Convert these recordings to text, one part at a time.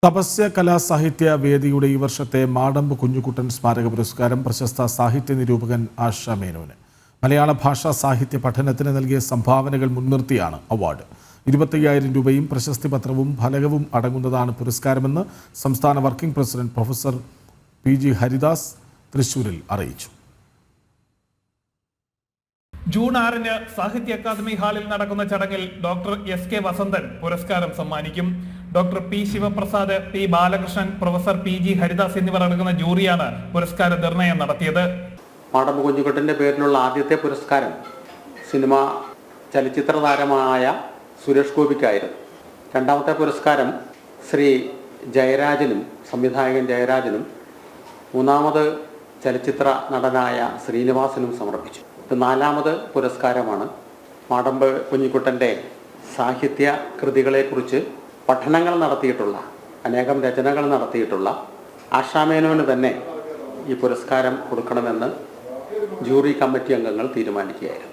തപസ്യ കലാ സാഹിത്യ വേദിയുടെ ഈ വർഷത്തെ മാടമ്പ് കുഞ്ഞുകുട്ടൻ സ്മാരക പുരസ്കാരം പ്രശസ്ത സാഹിത്യ നിരൂപകൻ ആശ മേനോന്. മലയാള ഭാഷാ സാഹിത്യ പഠനത്തിന് നൽകിയ സംഭാവനകൾ മുൻനിർത്തിയാണ് അവാർഡ്. 25,000 രൂപയും പ്രശസ്തി പത്രവും ഫലകവും അടങ്ങുന്നതാണ് പുരസ്കാരമെന്ന് സംസ്ഥാന working president professor PG Haridas തൃശൂരിൽ അറിയിച്ചു. ജൂൺ 6-ന് സാഹിത്യ അക്കാദമി ഹാളിൽ നടക്കുന്ന ചടങ്ങിൽ ഡോക്ടർ SK വസന്തൻ പുരസ്കാരം സമ്മാനിക്കും. Doctor P Sivaprasad, P Balakrishnan, professor PG Haridas എന്നിവർ അടങ്ങുന്ന ജൂറിയാണ് പുരസ്കാര നിർണയം നടത്തിയത്. മാടമ്പ് കുഞ്ഞുകുട്ടൻ്റെ പേരിലുള്ള ആദ്യത്തെ പുരസ്കാരം സിനിമ ചലച്ചിത്ര താരമായ സുരേഷ് ഗോപിക്കായിരുന്നു. രണ്ടാമത്തെ പുരസ്കാരം ശ്രീ ജയരാജനും സംവിധായകൻ ജയരാജനും മൂന്നാമത് ചലച്ചിത്ര നടനായ ശ്രീനിവാസനും സമർപ്പിച്ചു. ഇത് 4ാമത് പുരസ്കാരമാണ്. മാടമ്പ് കുഞ്ഞുകുട്ടൻ്റെ സാഹിത്യ കൃതികളെക്കുറിച്ച് പഠനങ്ങൾ നടത്തിയിട്ടുള്ള, അനേകം രചനകൾ നടത്തിയിട്ടുള്ള ആശാ മേനോന് തന്നെ ഈ പുരസ്കാരം കൊടുക്കണമെന്ന് ജൂറി കമ്മിറ്റി അംഗങ്ങൾ തീരുമാനിക്കുകയായിരുന്നു.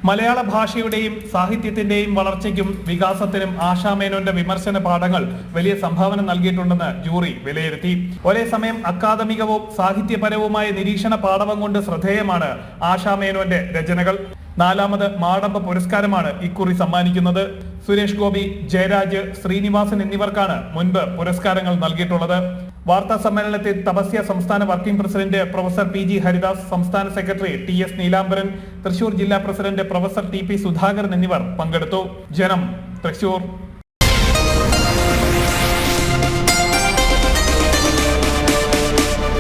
മലയാള ഭാഷയുടെയും സാഹിത്യത്തിന്റെയും വളർച്ചയ്ക്കും വികാസത്തിനും ആശാ മേനോന്റെ വിമർശന പാഠങ്ങൾ വലിയ സംഭാവന നൽകിയിട്ടുണ്ടെന്ന് ജൂറി വിലയിരുത്തി. ഒരേ സമയം അക്കാദമികവും സാഹിത്യപരവുമായ നിരീക്ഷണ പാടവം കൊണ്ട് ശ്രദ്ധേയമാണ് ആശാ മേനോന്റെ രചനകൾ. 4ാമത് മാടമ്പ് പുരസ്കാരമാണ് ഇക്കുറി സമ്മാനിക്കുന്നത്. സുരേഷ് ഗോപി, ജയരാജ്, ശ്രീനിവാസൻ എന്നിവർക്കാണ് മുൻപ് പുരസ്കാരങ്ങൾ നൽകിയിട്ടുള്ളത്. വാർത്താ സമ്മേളനത്തിൽ തപസ്യ സംസ്ഥാന working president professor PG Haridas, സംസ്ഥാന സെക്രട്ടറി TS നീലാംബരൻ, തൃശൂർ ജില്ലാ പ്രസിഡന്റ് പ്രൊഫസർ TP സുധാകരൻ എന്നിവർ പങ്കെടുത്തു. ജനം, തൃശൂർ.